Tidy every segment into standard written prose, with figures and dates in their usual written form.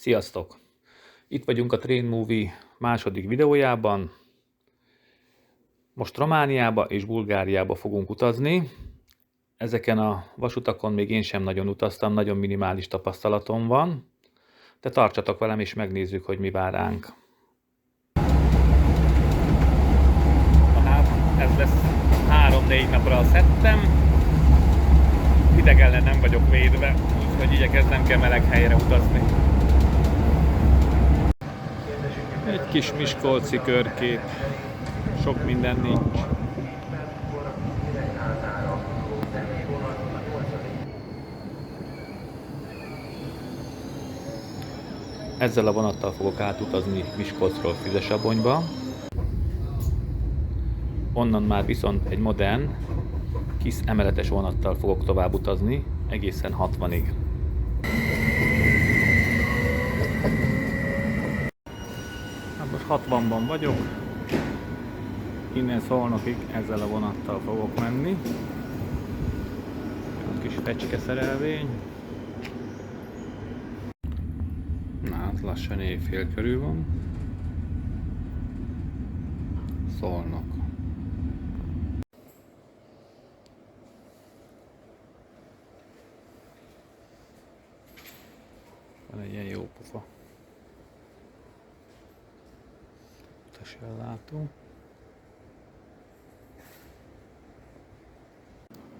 Sziasztok! Itt vagyunk a Train Movie második videójában. Most Romániába és Bulgáriába fogunk utazni. Ezeken a vasutakon még én sem nagyon utaztam, nagyon minimális tapasztalatom van. De tartsatok velem és megnézzük, hogy mi vár ránk. Hát ez lesz 3-4 napra a szettem. Hideg ellen nem vagyok védve, úgyhogy igyekeznem kell meleg helyre utazni. Egy kis miskolci körkép, sok minden nincs. Ezzel a vonattal fogok átutazni Miskolcról Füzesabonyba. Onnan már viszont egy modern, kis emeletes vonattal fogok tovább utazni, egészen 60-ig. Most 60-ban vagyok, innen Szolnokig ezzel a vonattal fogok menni. Egy kis fecske szerelvény. Na hát lassan éjfél körül van. Szolnok. Van egy ilyen jó pofa utasellátó.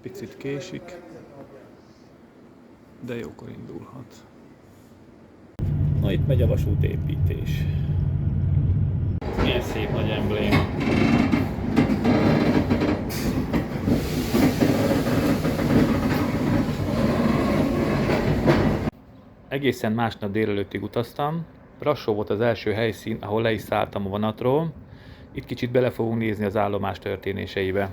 Picit késik, de jókor indulhat. Na itt megy a vasútépítés. Milyen szép nagy embléma. Egészen másnap délelőttig utaztam. Brassó volt az első helyszín, ahol le is szálltam a vonatról. Itt kicsit bele fogunk nézni az állomás történéseibe.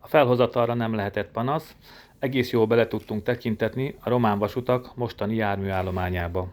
A felhozatalra nem lehetett panasz, egész jól bele tudtunk tekintetni a román vasutak mostani járműállományába.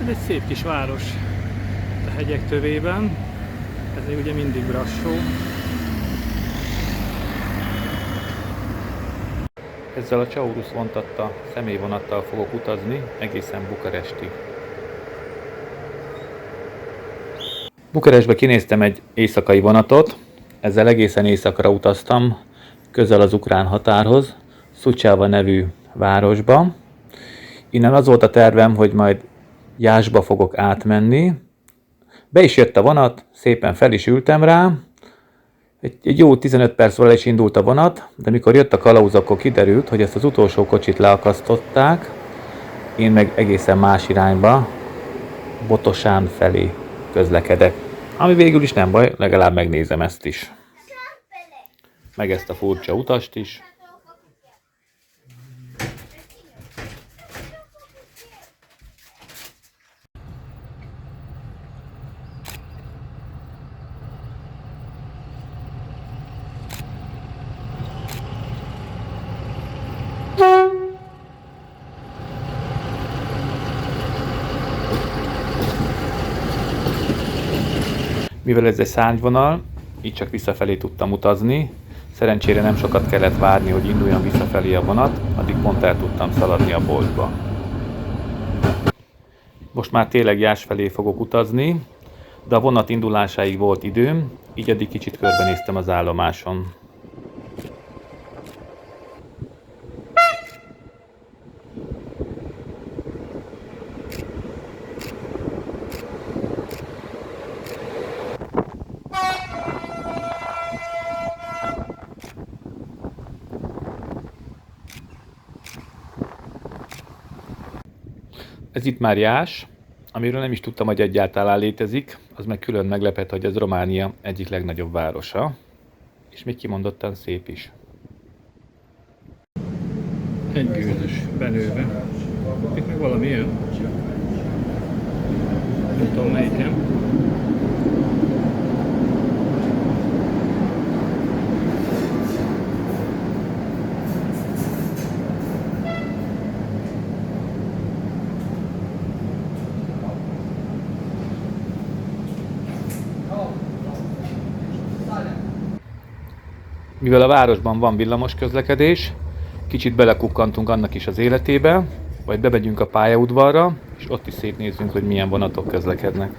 Ez egy szép kis város a hegyek tövében, ez ugye mindig Brassó. Ezzel a Csaurus vontatta személyvonattal fogok utazni egészen Bukarestig. Bukarestbe kinéztem egy éjszakai vonatot, ezzel egészen éjszakra utaztam, közel az ukrán határhoz, Szucsáva nevű városba. Innen az volt a tervem, hogy majd Jászba fogok átmenni. Be is jött a vonat, szépen fel is ültem rá. Egy jó 15 perc el is indult a vonat, de mikor jött a kalauz, akkor kiderült, hogy ezt az utolsó kocsit leakasztották, én meg egészen más irányba, Botosán felé közlekedek. Ami végül is nem baj, legalább megnézem ezt is. Meg ezt a furcsa utast is. Mivel ez egy szárnyvonal, így csak visszafelé tudtam utazni. Szerencsére nem sokat kellett várni, hogy induljon visszafelé a vonat, addig pont el tudtam szaladni a boltba. Most már tényleg Jász felé fogok utazni, de a vonat indulásáig volt időm, így addig kicsit körbenéztem az állomáson. Ez itt már Jász, amiről nem is tudtam, hogy egyáltalán létezik, az meg külön meglepett, hogy ez Románia egyik legnagyobb városa, és még kimondottan szép is. Egy gőzös belőve. Itt meg valami jön. Nem tudom melyiken. Mivel a városban van villamos közlekedés, kicsit belekukkantunk annak is az életébe, vagy bemegyünk a pályaudvarra, és ott is szétnézzünk, hogy milyen vonatok közlekednek.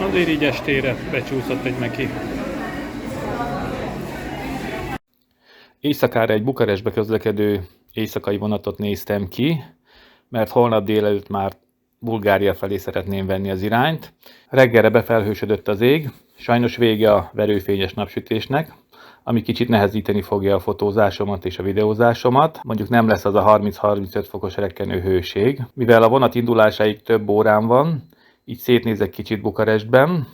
Azért így estére becsúszott egy meki. Éjszakára egy Bukarestbe közlekedő éjszakai vonatot néztem ki, mert holnap délelőtt már Bulgária felé szeretném venni az irányt. Reggelre befelhősödött az ég, sajnos vége a verőfényes napsütésnek, ami kicsit nehezíteni fogja a fotózásomat és a videózásomat. Mondjuk nem lesz az a 30-35 fokos rekkenő hőség. Mivel a vonat indulásáig több órám van, így szétnézek kicsit Bukarestben,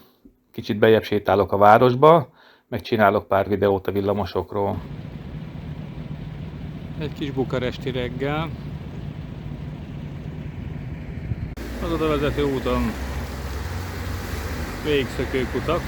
kicsit bejebb sétálok a városba, meg csinálok pár videót a villamosokról. Egy kis bukaresti reggel. Az oda vezető úton végigszökőkutak.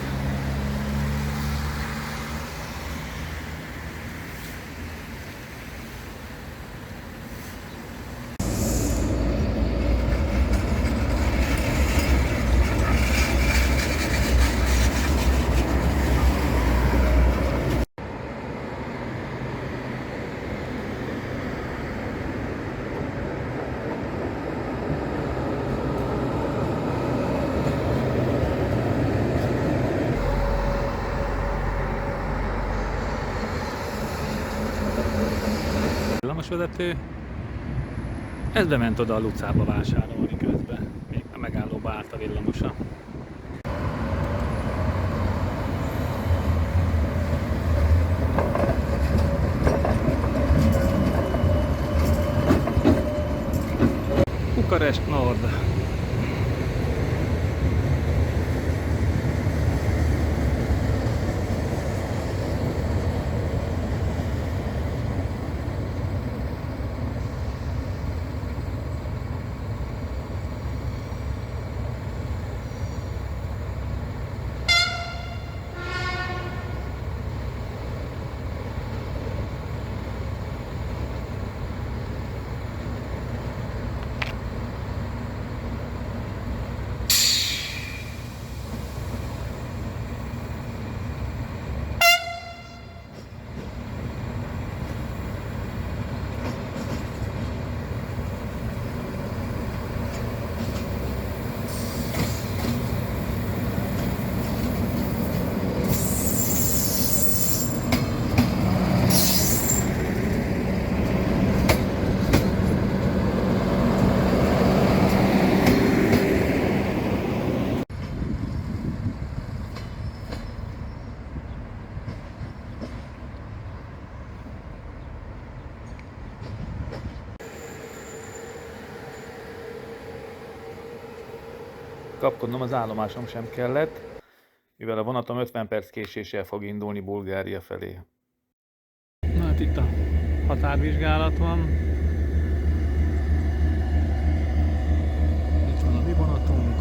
Villamosvezető, ez bement oda a Lucába vásárolni közben, még a megállóba állt a villamosa. Bukarest Nord. Kapkodnom az állomásom sem kellett, mivel a vonatom 50 perc késéssel fog indulni Bulgária felé. Na hát itt a határvizsgálat van. Itt van a mi vonatunk.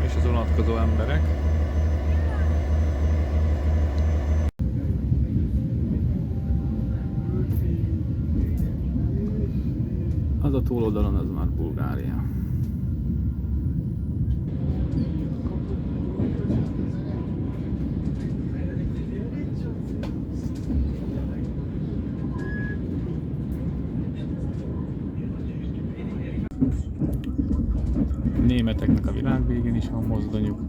És az vonatkozó emberek. Az a túloldalon az már Bulgária. Németeknek a világ végén is van mozdonyuk.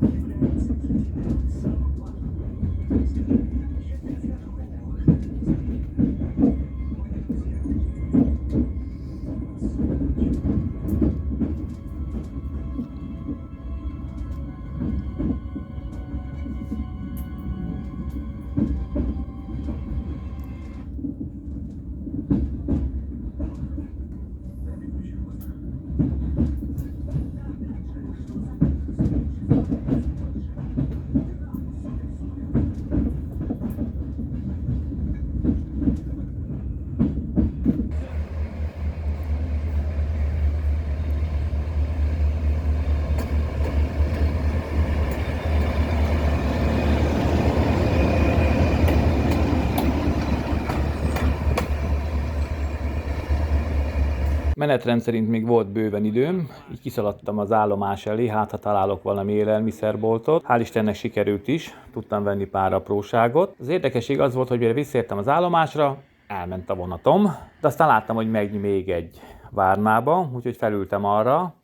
Menetrend szerint még volt bőven időm, így kiszaladtam az állomás elé, hát ha találok valami élelmiszerboltot. Hál' Istennek sikerült is, tudtam venni pár apróságot. Az érdekesség az volt, hogy mire visszaértem az állomásra, elment a vonatom, de aztán láttam, hogy megy még egy Várnába, úgyhogy felültem arra.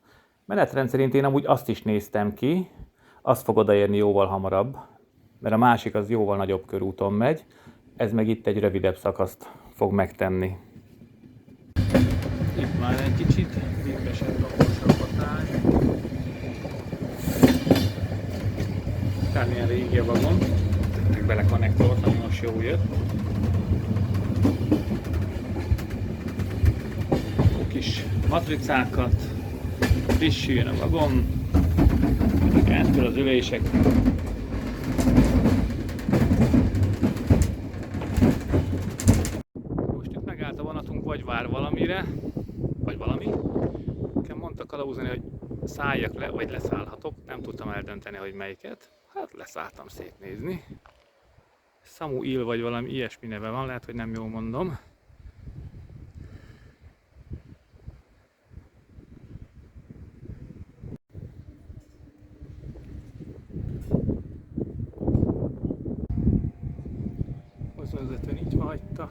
Menetrend szerint én amúgy azt is néztem ki, azt fog odaérni jóval hamarabb, mert a másik az jóval nagyobb körúton megy, ez meg itt egy rövidebb szakaszt fog megtenni. Itt már egy kicsit végresebb laposabb a táj. Akármilyen régi a vagon. Tettek bele konnektort, ami most jó jött. Jó kis matricákat. Frissüljön a vagon. Eltől az ülések. Most itt megállt a vonatunk, vagy vár valamire. Vagy valami. Nekem mondta kalauzani, hogy szálljak le, vagy leszállhatok. Nem tudtam eldönteni, hogy melyiket. Hát leszálltam szétnézni. Samuil vagy valami ilyesmi neve van, lehet, hogy nem jól mondom. Az vezetőn így hagyta.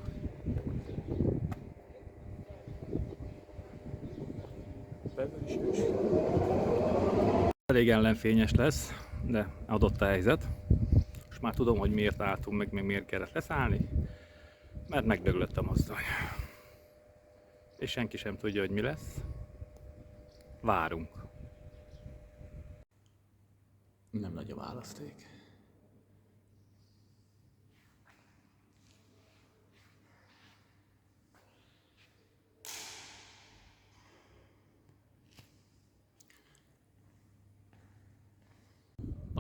Elég ellenfényes lesz, de adott a helyzet. Most már tudom, hogy miért álltunk meg miért kellett leszállni, mert megdöglött a mozdony. És senki sem tudja, hogy mi lesz. Várunk. Nem nagy a választék.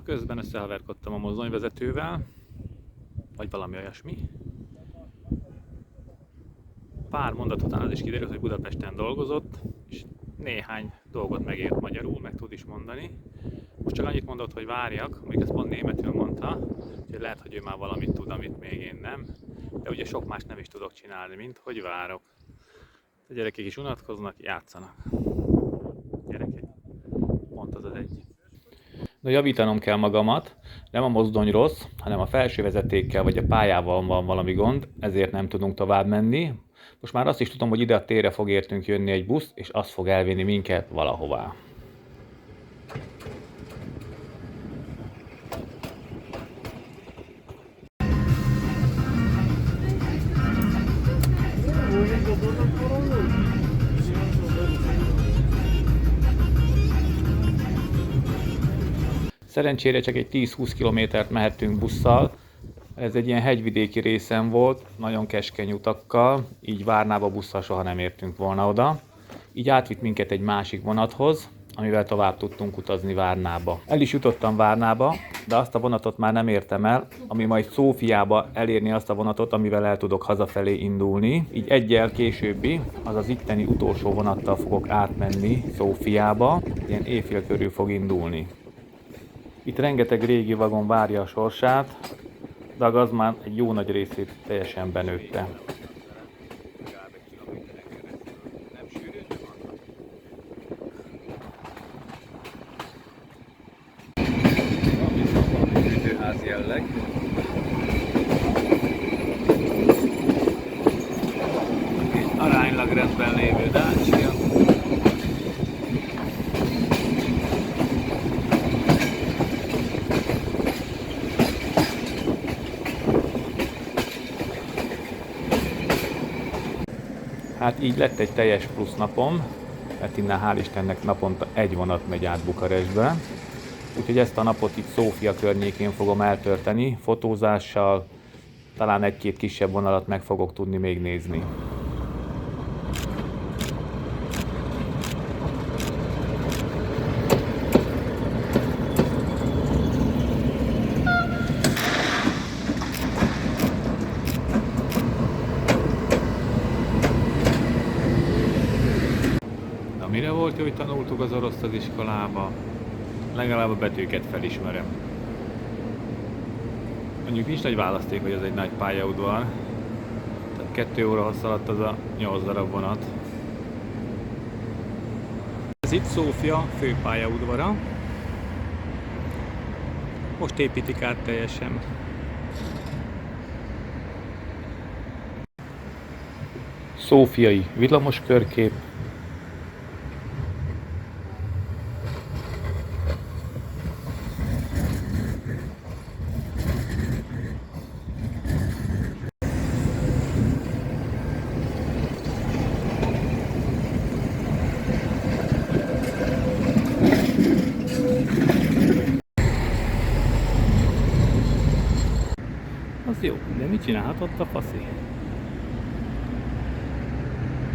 Közben összehaverkodtam a mozdonyvezetővel, vagy valami olyasmi. Pár mondat után az is kiderült, hogy Budapesten dolgozott, és néhány dolgot megért magyarul, meg tud is mondani. Most csak annyit mondott, hogy várjak, még ezt pont németül mondta, úgyhogy lehet, hogy ő már valamit tud, amit még én nem. De ugye sok más nem is tudok csinálni, mint hogy várok. A gyerekek is unatkoznak, játszanak. Gyerekek, pont az az egy. De javítanom kell magamat, nem a mozdony rossz, hanem a felső vezetékkel vagy a pályával van valami gond, ezért nem tudunk tovább menni. Most már azt is tudom, hogy ide a térre fog értünk jönni egy busz, és az fog elvinni minket valahová. Szerencsére csak egy 10-20 kilométert mehettünk busszal. Ez egy ilyen hegyvidéki részen volt, nagyon keskeny utakkal, így Várnába busszal soha nem értünk volna oda. Így átvitt minket egy másik vonathoz, amivel tovább tudtunk utazni Várnába. El is jutottam Várnába, de azt a vonatot már nem értem el, ami majd Szófiába elérni azt a vonatot, amivel el tudok hazafelé indulni. Így egyel későbbi, az itteni utolsó vonattal fogok átmenni Szófiába, ilyen éjfél körül fog indulni. Itt rengeteg régi vagon várja a sorsát, de a gaz már egy jó nagy részét teljesen benőtte. Valami fűtőház jelleg. Aránylag rendben lévő Dacia. Hát így lett egy teljes plusz napom, mert innen hál' Istennek naponta egy vonat megy át Bukarestbe. Úgyhogy ezt a napot itt Szófia környékén fogom eltölteni, fotózással, talán egy-két kisebb vonalat meg fogok tudni még nézni. Mire volt jó, hogy tanultuk az oroszt az iskolába? Legalább a betűket felismerem. Mondjuk nincs nagy választék, hogy ez egy nagy pályaudvar. Tehát 2 óra hosszú alatt az a 8 darab vonat. Ez itt Szófia főpályaudvara. Most építik át teljesen. Szófiai villamos körkép. Az jó, de mit csinálhatott a faszi?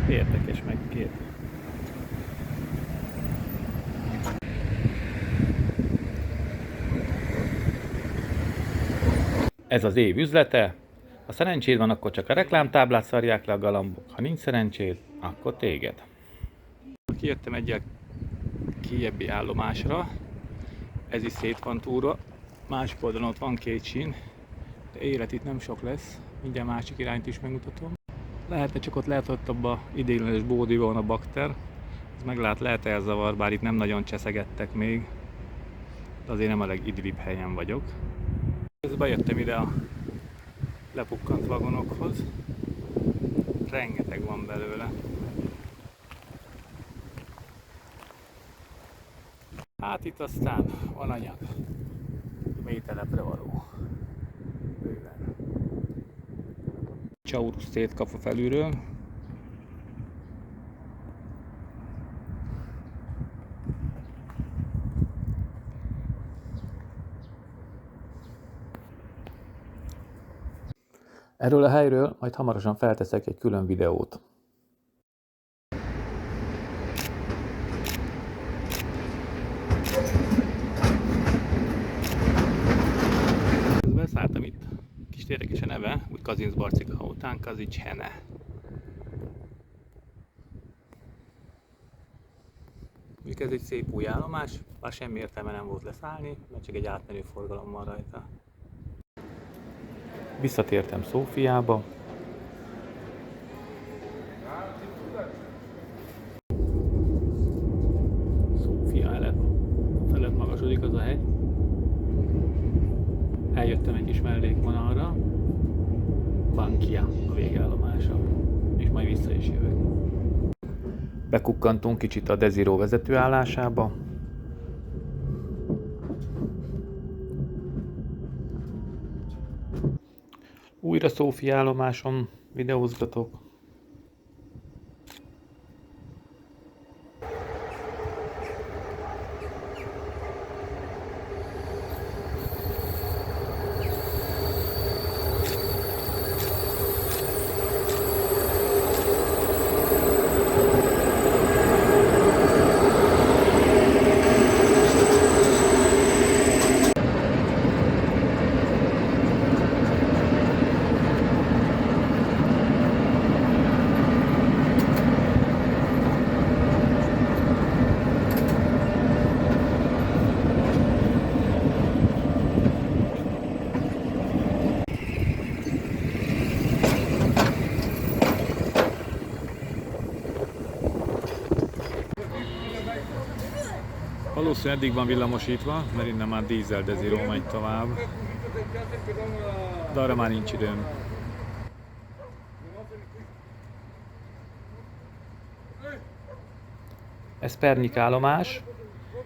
Érdekes megkér. Ez az év üzlete. Ha szerencséd van, akkor csak a reklámtáblát szarják le a galambok. Ha nincs szerencséd, akkor téged. Kijöttem egy kijebbi állomásra. Ez is szét van túra. Másik oldalon ott van 2 sín. De élet itt nem sok lesz. Mindjárt másik irányt is megmutatom. Lehetne csak ott ott a ideiglenes bódiban a bakter. Ez meg lehet elzavar, bár itt nem nagyon cseszegettek még. De azért nem a legidillibb helyen vagyok. Közben jöttem ide a lepukkant vagonokhoz. Rengeteg van belőle. Hát itt aztán van anyag. Mély telepre való. Bőven. Csaurus szétkap a felülről. Erről a helyről majd hamarosan felteszek egy külön videót. kicsit érdekes a neve, úgy Kazincbarcika után Kazics-hene. Mondjuk ez egy szép új állomás, bár semmi értelme nem volt leszállni, mert csak egy átmenő forgalom van rajta. Visszatértem Szófiába. Szófia felett magasodik az a hegy. Eljöttem egy kis mellékvonalra. Bankia a végállomása, és majd vissza is jövök. Bekukkantunk kicsit a Desiro vezetőállásába. Újra Szófia állomáson videózgatok. Valószínűleg eddig van villamosítva, mert innen már dízel Desiro megy tovább. De arra már nincs időm. Ez Pernik állomás.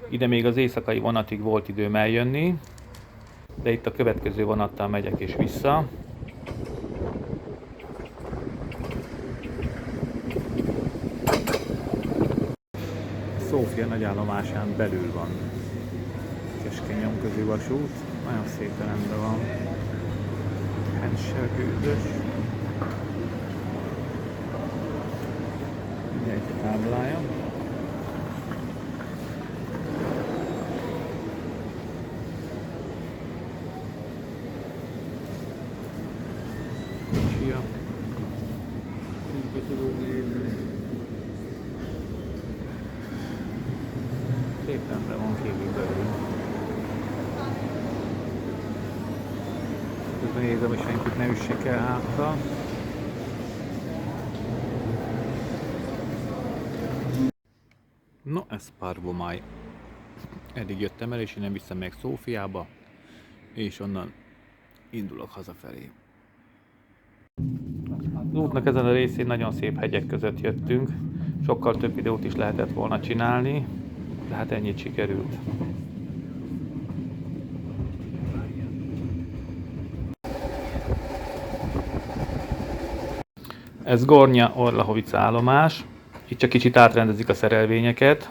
Ide még az éjszakai vonatig volt időm eljönni, de itt a következő vonattal megyek és vissza. Szófia nagyállomásán belül van keskeny nyomközű vasút, nagyon szépen rendben van, hensergőzös, mindjárt a táblája. Kocsia. Szép rendben van kívül belül. Közben nézem, hogy senkit ne üssek el hátra. No, ez Parvomaj. Eddig jöttem el, és innen vissza meg Szófiába, és onnan indulok hazafelé. Az útnak ezen a részén nagyon szép hegyek között jöttünk. Sokkal több videót is lehetett volna csinálni, de hát ennyit sikerült. Ez Gornja Orlahovica állomás. Itt csak kicsit átrendezik a szerelvényeket,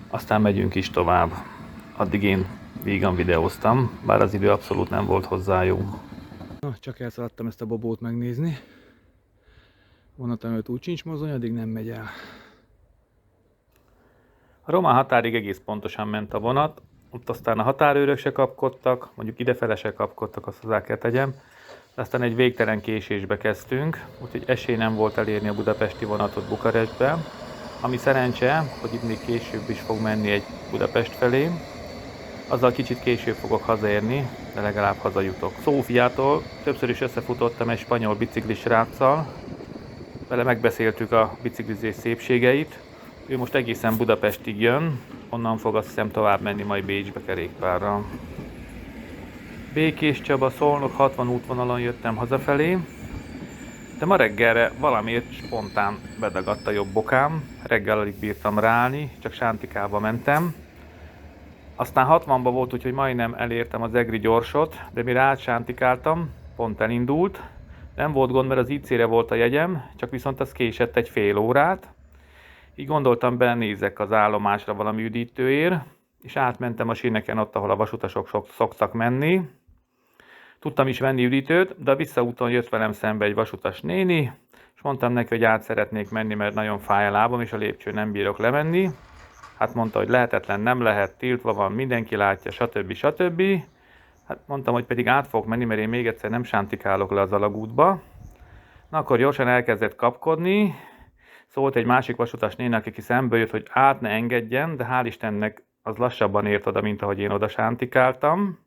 aztán megyünk is tovább. Addig én vígan videóztam, bár az idő abszolút nem volt hozzá jó. Na, csak elszaladtam ezt a bobót megnézni. Vonat előtt úgy sincs mozdony, addig nem megy el. A román határig egész pontosan ment a vonat, ott aztán a határőrök se kapkodtak, mondjuk idefele se kapkodtak, azt hozzá kell tegyem. De aztán egy végtelen késésbe kezdtünk, úgyhogy esély nem volt elérni a budapesti vonatot Bukarestbe. Ami szerencse, hogy itt még később is fog menni egy Budapest felé. Azzal kicsit később fogok hazaérni, de legalább hazajutok. Szófiától többször is összefutottam egy spanyol biciklis sráccal. Vele megbeszéltük a biciklizés szépségeit. Ő most egészen Budapestig jön, onnan fog azt hiszem tovább menni majd Bécsbe kerékpárral. Békés Csaba, Szolnok 60 útvonalon jöttem hazafelé, de ma reggelre valamiért spontán bedagadt a jobb bokám, reggel alig bírtam ráállni, csak Sántikába mentem. Aztán 60-ba volt, úgyhogy majdnem elértem az egri gyorsot, de mire átsántikáltam, pont elindult. Nem volt gond, mert az IC-re volt a jegyem, csak viszont az késett egy fél órát. Így gondoltam, benézek az állomásra valami üdítőért, és átmentem a síneken ott, ahol a vasutasok szoktak menni. Tudtam is venni üdítőt, de a visszaúton jött velem szembe egy vasutas néni, és mondtam neki, hogy át szeretnék menni, mert nagyon fáj a lábam, és a lépcsőn nem bírok lemenni. Hát mondta, hogy lehetetlen, nem lehet, tiltva van, mindenki látja, stb. Hát mondtam, hogy pedig át fogok menni, mert én még egyszer nem sántikálok le az alagútba. Na akkor gyorsan elkezdett kapkodni. Szólt egy másik vasutas néni, aki szemből jött, hogy át ne engedjen, de hál' Istennek az lassabban ért oda, mint ahogy én oda sántikáltam.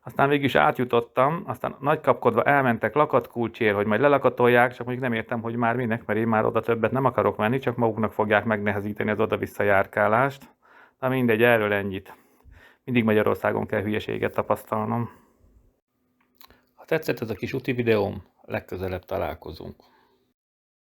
Aztán végül is átjutottam, aztán nagy kapkodva elmentek lakatkulcsért, hogy majd lelakatolják, csak mondjuk nem értem, hogy már minek, mert én már oda többet nem akarok menni, csak maguknak fogják megnehezíteni az oda-vissza járkálást. Na mindegy, erről ennyit. Mindig Magyarországon kell hülyeséget tapasztalnom. Ha tetszett ez a kis úti videóm, legközelebb találkozunk.